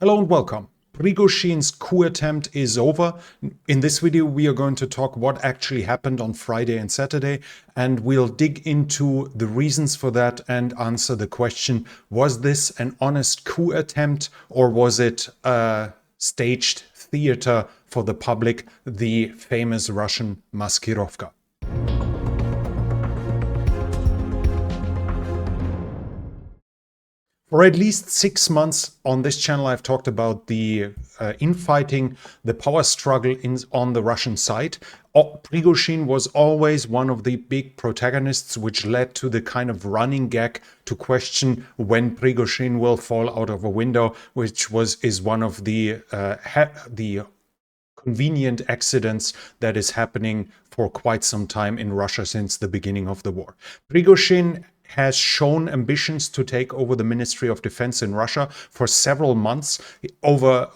Hello and welcome. Prigozhin's coup attempt is over. In this video, we are going to talk what actually happened on Friday and Saturday, and we'll dig into the reasons for that and answer the question, was this an honest coup attempt or was it a staged theater for the public, the famous Russian maskirovka? For at least 6 months on this channel, I've talked about the infighting, the power struggle on the Russian side. Prigozhin was always one of the big protagonists, which led to the kind of running gag to question when Prigozhin will fall out of a window, which is one of the convenient accidents that is happening for quite some time in Russia since the beginning of the war. Prigozhin has shown ambitions to take over the Ministry of Defense in Russia for several months. Over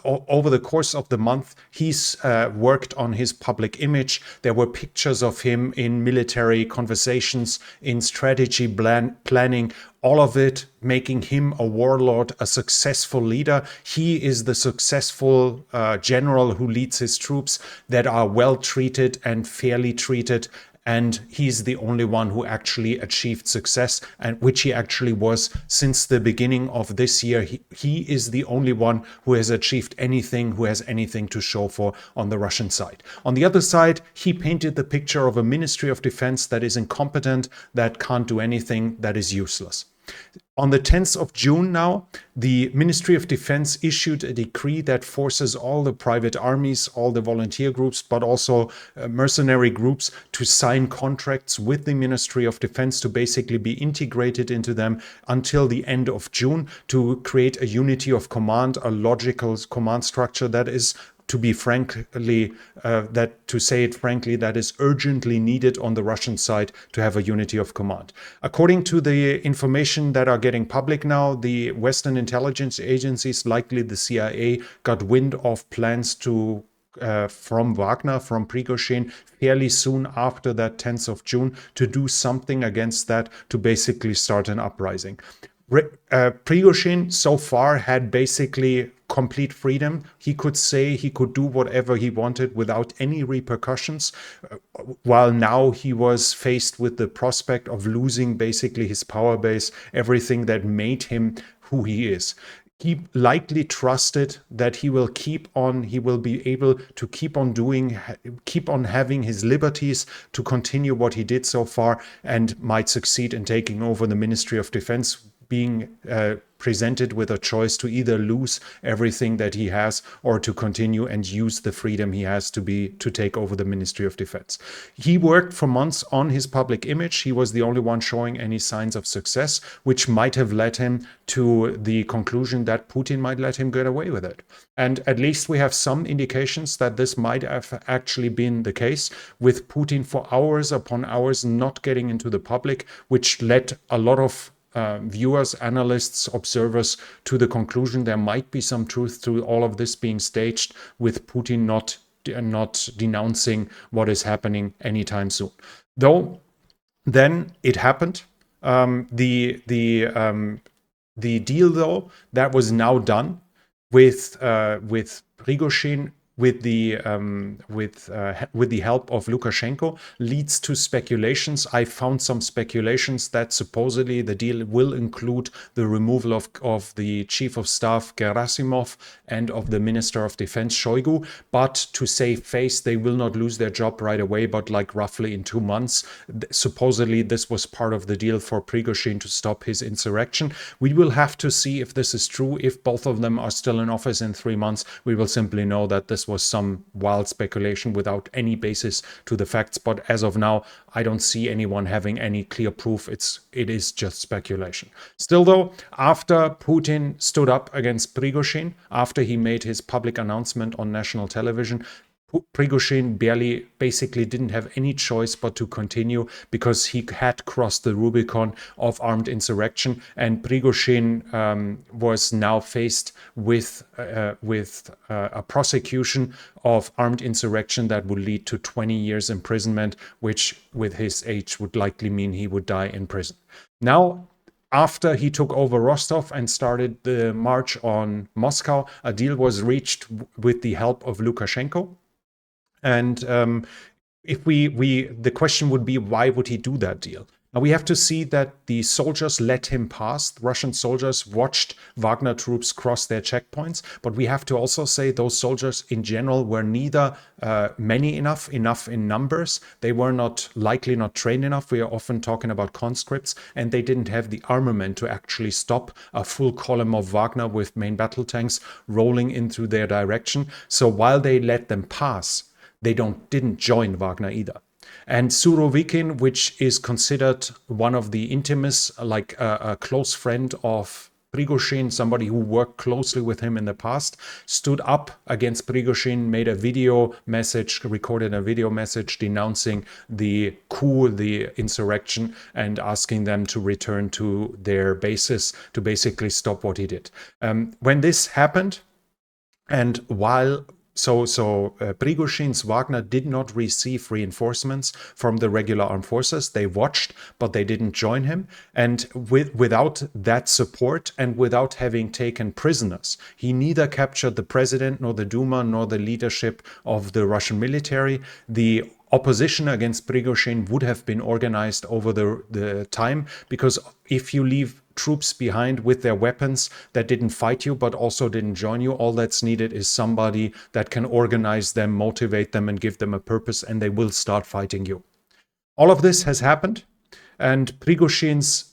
the course of the month, he's worked on his public image. There were pictures of him in military conversations, in strategy planning, all of it making him a warlord, a successful leader. He is the successful general who leads his troops that are well treated and fairly treated. And he's the only one who actually achieved success, and which he actually was since the beginning of this year. He is the only one who has achieved anything, who has anything to show for on the Russian side. On the other side, he painted the picture of a Ministry of Defense that is incompetent, that can't do anything, that is useless. On the 10th of June now, the Ministry of Defense issued a decree that forces all the private armies, all the volunteer groups, but also mercenary groups to sign contracts with the Ministry of Defense to basically be integrated into them until the end of June, to create a unity of command, a logical command structure that is, to be frankly, to say it frankly, that is urgently needed on the Russian side to have a unity of command. According to the information that are getting public now, the Western intelligence agencies, likely the CIA, got wind of plans to from Wagner, from Prigozhin, fairly soon after that 10th of June, to do something against that, to basically start an uprising. Prigozhin so far had basically complete freedom. He could say, he could do whatever he wanted without any repercussions, while now he was faced with the prospect of losing basically his power base, everything that made him who he is. He likely trusted that he will be able to keep on having his liberties, to continue what he did so far, and might succeed in taking over the Ministry of Defense, being presented with a choice to either lose everything that he has or to continue and use the freedom he has to take over the Ministry of Defense. He worked for months on his public image. He was the only one showing any signs of success, which might have led him to the conclusion that Putin might let him get away with it. And at least we have some indications that this might have actually been the case, with Putin for hours upon hours not getting into the public, which led a lot of viewers, analysts, observers to the conclusion there might be some truth to all of this being staged, with Putin not denouncing what is happening anytime soon. Though then it happened. The deal, though, that was now done with Prigozhin, with the help of Lukashenko, leads to speculations. I found some speculations that supposedly the deal will include the removal of the Chief of Staff Gerasimov and of the Minister of Defense Shoigu, but to save face, they will not lose their job right away, but like roughly in 2 months. Supposedly this was part of the deal for Prigozhin to stop his insurrection. We will have to see if this is true. If both of them are still in office in 3 months, we will simply know that this was some wild speculation without any basis to the facts. But as of now, I don't see anyone having any clear proof. It is just speculation. Still, though, after Putin stood up against Prigozhin, after he made his public announcement on national television, Prigozhin basically didn't have any choice but to continue, because he had crossed the Rubicon of armed insurrection, and Prigozhin was now faced with a prosecution of armed insurrection that would lead to 20 years imprisonment, which with his age would likely mean he would die in prison. Now, After he took over Rostov and started the march on Moscow, a deal was reached with the help of Lukashenko. And if the question would be, why would he do that deal? Now we have to see that the soldiers let him pass. Russian soldiers watched Wagner troops cross their checkpoints, but we have to also say those soldiers in general were neither many enough in numbers. They were likely not trained enough. We are often talking about conscripts, and they didn't have the armament to actually stop a full column of Wagner with main battle tanks rolling into their direction. So while they let them pass, they didn't join Wagner either. And Surovikin, which is considered one of the intimates, like a close friend of Prigozhin, somebody who worked closely with him in the past, stood up against Prigozhin, made a video message, recorded a video message denouncing the coup, the insurrection, and asking them to return to their bases to basically stop what he did. When this happened, and while Prigozhin's Wagner did not receive reinforcements from the regular armed forces. They watched, but they didn't join him. And without that support and without having taken prisoners, he neither captured the president, nor the Duma, nor the leadership of the Russian military. The opposition against Prigozhin would have been organized over the time, because if you leave troops behind with their weapons that didn't fight you but also didn't join you, all that's needed is somebody that can organize them, motivate them, and give them a purpose, and they will start fighting you. All of this has happened, and Prigozhin's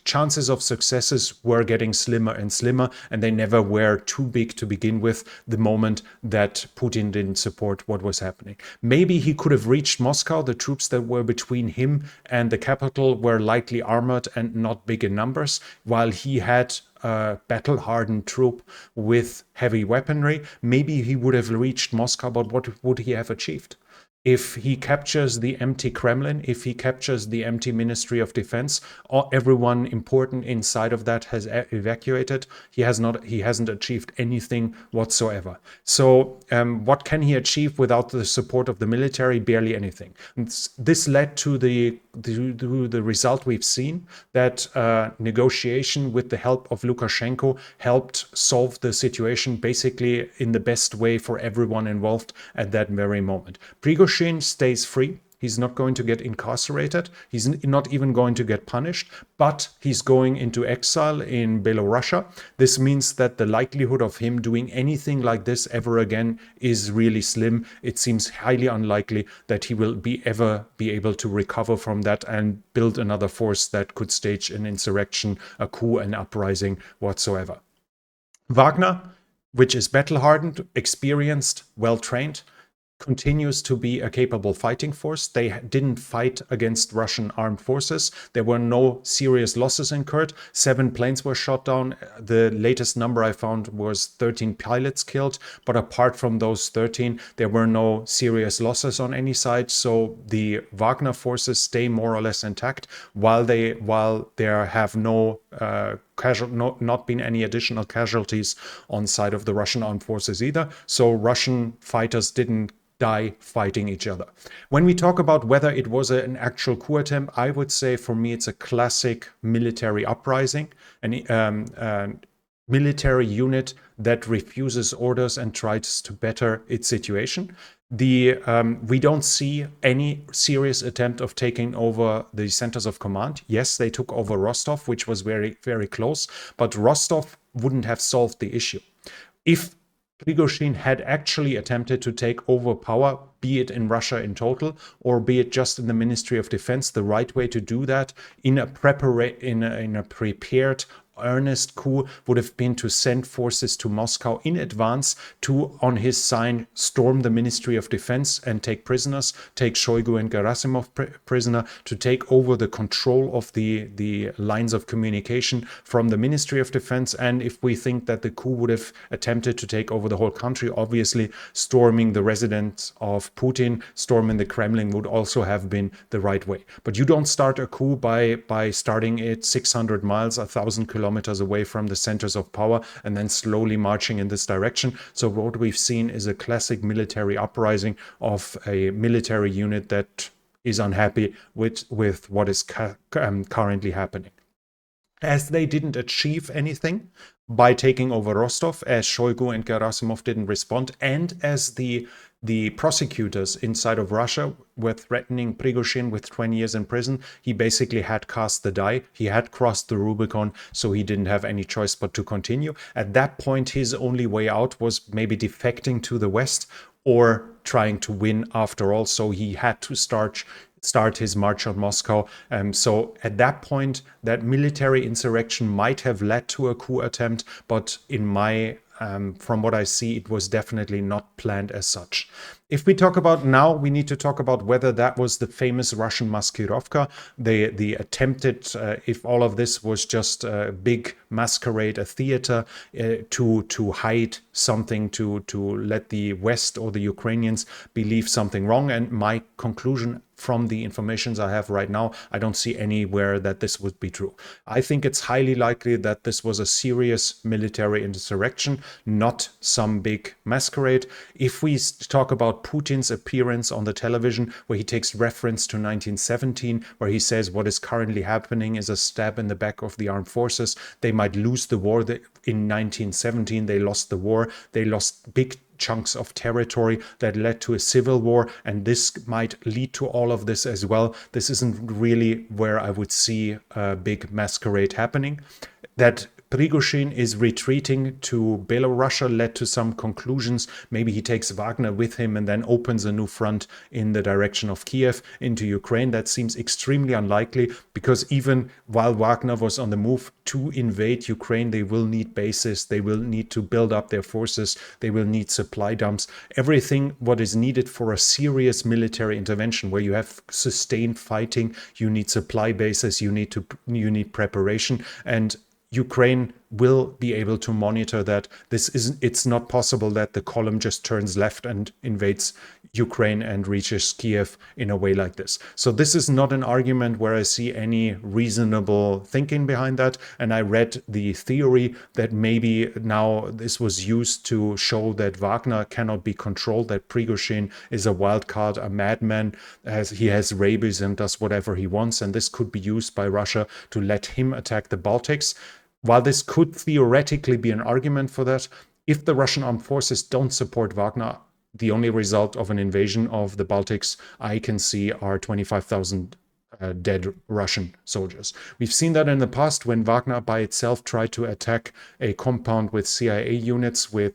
chances of successes were getting slimmer and slimmer, and they never were too big to begin with the moment that Putin didn't support what was happening. Maybe he could have reached Moscow. The troops that were between him and the capital were lightly armored and not big in numbers, while he had a battle-hardened troop with heavy weaponry. Maybe he would have reached Moscow, but what would he have achieved? If he captures the empty Kremlin, if he captures the empty Ministry of Defense, everyone important inside of that has evacuated. He hasn't achieved anything whatsoever. So what can he achieve without the support of the military? Barely anything. And this led to the result we've seen, that negotiation with the help of Lukashenko helped solve the situation basically in the best way for everyone involved at that very moment. Prigozhin stays free. He's not going to get incarcerated. He's not even going to get punished, but he's going into exile in Belarusia. This means that the likelihood of him doing anything like this ever again is really slim. It seems highly unlikely that he will ever be able to recover from that and build another force that could stage an insurrection, a coup, an uprising whatsoever. Wagner, which is battle-hardened, experienced, well-trained, continues to be a capable fighting force. They didn't fight against Russian armed forces. There were no serious losses incurred. 7 planes were shot down. The latest number I found was 13 pilots killed. But apart from those 13, there were no serious losses on any side. So the Wagner forces stay more or less intact, while there have not been any additional casualties on side of the Russian armed forces either. So Russian fighters didn't die fighting each other. When we talk about whether it was an actual coup attempt, I would say for me it's a classic military uprising, a military unit that refuses orders and tries to better its situation. We don't see any serious attempt of taking over the centers of command. Yes, they took over Rostov, which was very, very close, but Rostov wouldn't have solved the issue. If Prigozhin had actually attempted to take over power, be it in Russia in total, or be it just in the Ministry of Defense, the right way to do that in a prepared, earnest coup would have been to send forces to Moscow in advance to, on his side, storm the Ministry of Defense and take prisoners, take Shoigu and Gerasimov prisoner, to take over the control of the lines of communication from the Ministry of Defense. And if we think that the coup would have attempted to take over the whole country, obviously storming the residence of Putin, storming the Kremlin would also have been the right way. But you don't start a coup by starting it 600 miles, 1,000 kilometers away from the centers of power and then slowly marching in this direction. So what we've seen is a classic military uprising of a military unit that is unhappy with what is currently happening. as they didn't achieve anything by taking over Rostov, as Shoigu and Gerasimov didn't respond, and as the prosecutors inside of Russia were threatening Prigozhin with 20 years in prison, he basically had cast the die. He had crossed the Rubicon, so he didn't have any choice but to continue. At that point, his only way out was maybe defecting to the West or trying to win after all. So he had to start his march on Moscow. So at that point, that military insurrection might have led to a coup attempt, but in my from what I see, it was definitely not planned as such. If we talk about now, we need to talk about whether that was the famous Russian maskirovka, the attempted, if all of this was just a big masquerade, a theater to hide something, to let the West or the Ukrainians believe something wrong. And my conclusion from the informations I have right now, I don't see anywhere that this would be true. I think it's highly likely that this was a serious military insurrection, not some big masquerade. If we talk about Putin's appearance on the television, where he takes reference to 1917, where he says what is currently happening is a stab in the back of the armed forces. They might lose the war. In 1917, they lost the war. They lost big chunks of territory that led to a civil war, and this might lead to all of this as well. This isn't really where I would see a big masquerade happening. That Prigozhin is retreating to Belarus led to some conclusions. Maybe he takes Wagner with him and then opens a new front in the direction of Kiev into Ukraine. That seems extremely unlikely, because even while Wagner was on the move to invade Ukraine, they will need bases, they will need to build up their forces, they will need supply dumps, everything what is needed for a serious military intervention where you have sustained fighting. You need supply bases, you need preparation, and Ukraine will be able to monitor that. It's not possible that the column just turns left and invades Ukraine and reaches Kiev in a way like this. So this is not an argument where I see any reasonable thinking behind that. And I read the theory that maybe now this was used to show that Wagner cannot be controlled, that Prigozhin is a wild card, a madman, as he has rabies and does whatever he wants. And this could be used by Russia to let him attack the Baltics. While this could theoretically be an argument for that, if the Russian armed forces don't support Wagner, the only result of an invasion of the Baltics I can see are 25,000 dead Russian soldiers. We've seen that in the past when Wagner by itself tried to attack a compound with CIA units, with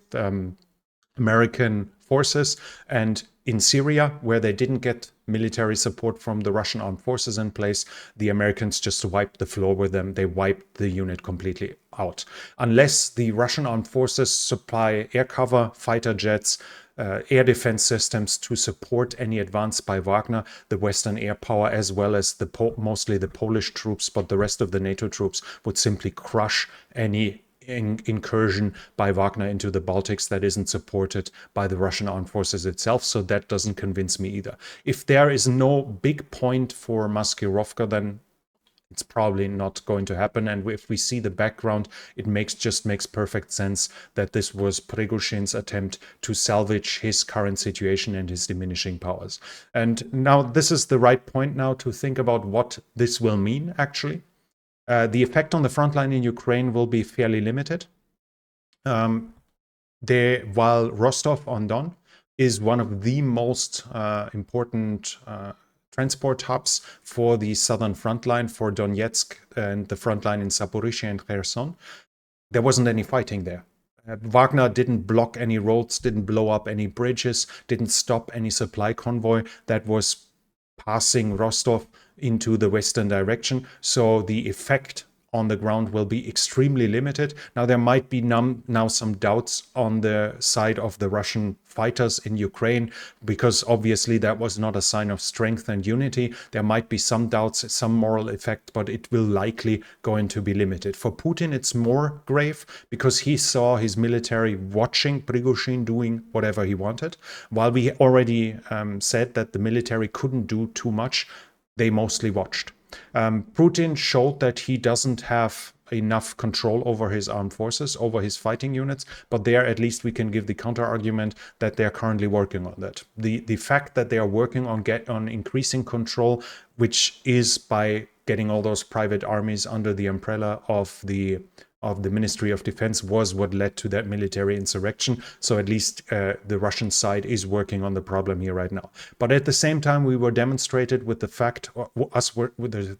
American forces, and in Syria, where they didn't get military support from the Russian armed forces in place, the Americans just wiped the floor with them. They wiped the unit completely out. Unless the Russian armed forces supply air cover, fighter jets, air defense systems to support any advance by Wagner, the Western air power, as well as mostly the Polish troops, but the rest of the NATO troops would simply crush any incursion by Wagner into the Baltics that isn't supported by the Russian armed forces itself. So that doesn't convince me either. If there is no big point for Maskirovka, then it's probably not going to happen. And if we see the background, it just makes perfect sense that this was Prigozhin's attempt to salvage his current situation and his diminishing powers. And now this is the right point now to think about what this will mean, actually. The effect on the front line in Ukraine will be fairly limited. While Rostov-on-Don is one of the most important transport hubs for the southern front line, for Donetsk and the front line in Zaporizhia and Kherson, there wasn't any fighting there. Wagner didn't block any roads, didn't blow up any bridges, didn't stop any supply convoy that was passing Rostov into the western direction. So the effect on the ground will be extremely limited. Now, there might be now some doubts on the side of the Russian fighters in Ukraine, because obviously that was not a sign of strength and unity. There might be some doubts, some moral effect, but it will likely going to be limited. For Putin, it's more grave because he saw his military watching Prigozhin doing whatever he wanted. While we already said that the military couldn't do too much, they mostly watched. Putin showed that he doesn't have enough control over his armed forces, over his fighting units, but there at least we can give the counter argument that they're currently working on that. The fact that they are working on increasing control, which is by getting all those private armies under the umbrella of the Ministry of Defense was what led to that military insurrection. So at least the Russian side is working on the problem here right now. But at the same time, we were demonstrated with the fact,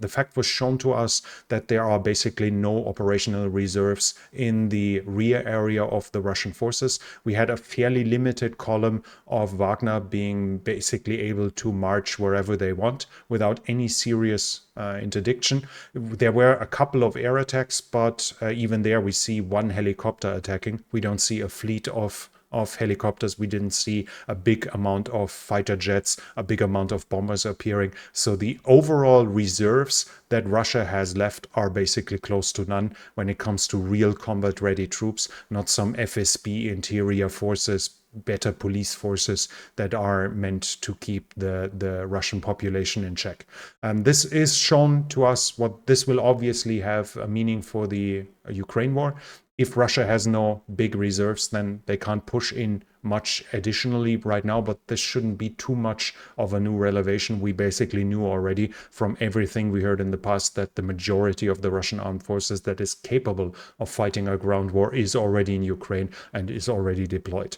the fact was shown to us that there are basically no operational reserves in the rear area of the Russian forces. We had a fairly limited column of Wagner being basically able to march wherever they want without any serious interdiction. There were a couple of air attacks, but even there we see one helicopter attacking. We don't see a fleet of helicopters. We didn't see a big amount of fighter jets, a big amount of bombers appearing. So the overall reserves that Russia has left are basically close to none when it comes to real combat ready troops, not some FSB interior forces, better police forces that are meant to keep the Russian population in check. This is shown to us. What this will obviously have a meaning for the Ukraine war. If Russia has no big reserves, then they can't push in much additionally right now, but this shouldn't be too much of a new revelation. We basically knew already from everything we heard in the past that the majority of the Russian armed forces that is capable of fighting a ground war is already in Ukraine and is already deployed.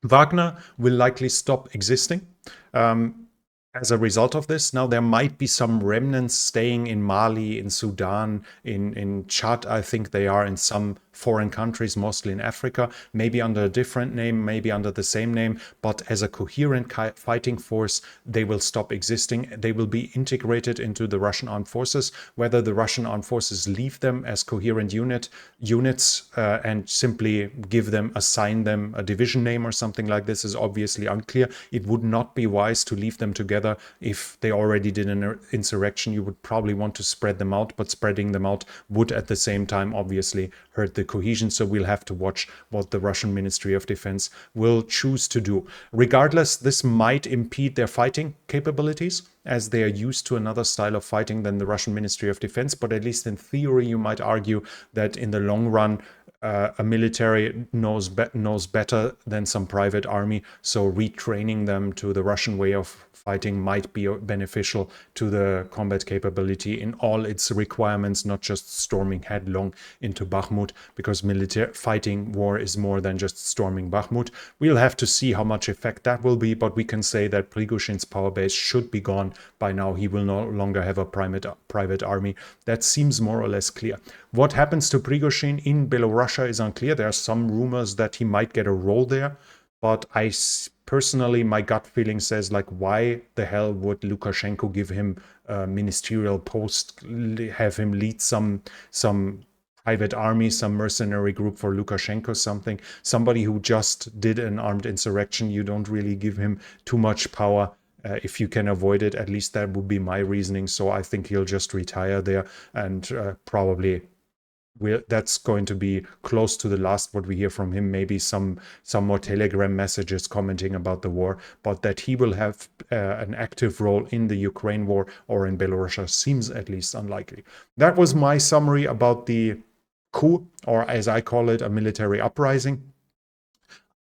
Wagner will likely stop existing as a result of this. Now, there might be some remnants staying in Mali, in Sudan, in Chad. I think they are in some foreign countries, mostly in Africa, maybe under a different name, maybe under the same name, but as a coherent fighting force, they will stop existing. They will be integrated into the Russian armed forces. Whether the Russian armed forces leave them as coherent units and simply assign them a division name or something like this is obviously unclear. It would not be wise to leave them together. If they already did an insurrection, you would probably want to spread them out, but spreading them out would at the same time obviously hurt the cohesion. So we'll have to watch what the Russian Ministry of Defense will choose to do. Regardless, this might impede their fighting capabilities, as they are used to another style of fighting than the Russian Ministry of Defense. But at least in theory, you might argue that in the long run, a military knows better than some private army. So retraining them to the Russian way of fighting might be beneficial to the combat capability in all its requirements, not just storming headlong into Bakhmut, because military fighting war is more than just storming Bakhmut. We'll have to see how much effect that will be, but we can say that Prigozhin's power base should be gone by now. He will no longer have a private army. That seems more or less clear. What happens to Prigozhin in Belarusia is unclear. There are some rumors that he might get a role there, but personally, my gut feeling says, like, why the hell would Lukashenko give him a ministerial post, have him lead some private army, some mercenary group for Lukashenko, somebody who just did an armed insurrection? You don't really give him too much power. If you can avoid it, at least that would be my reasoning. So I think he'll just retire there, and probably that's going to be close to the last what we hear from him. Maybe some more Telegram messages commenting about the war, but that he will have an active role in the Ukraine war or in Belarus seems at least unlikely. That was my summary about the coup, or as I call it, a military uprising.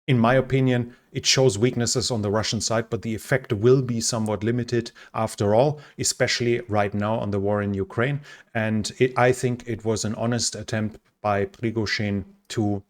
In my opinion, it shows weaknesses on the Russian side, but the effect will be somewhat limited after all, especially right now on the war in Ukraine. And I think it was an honest attempt by Prigozhin to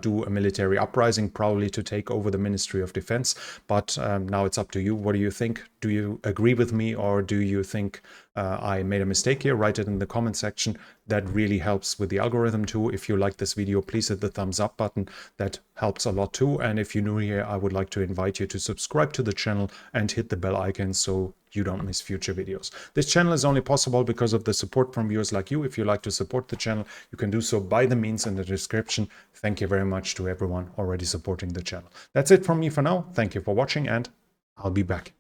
do a military uprising, probably to take over the Ministry of Defense. But now it's up to you. What do you think? Do you agree with me, or do you think I made a mistake here? Write it in the comment section. That really helps with the algorithm too. If you like this video, please hit the thumbs up button. That helps a lot too. And if you're new here, I would like to invite you to subscribe to the channel and hit the bell icon so you don't miss future videos. This channel is only possible because of the support from viewers like you. If you like to support the channel, you can do so by the means in the description. Thank you very much to everyone already supporting the channel. That's it from me for now. Thank you for watching, and I'll be back.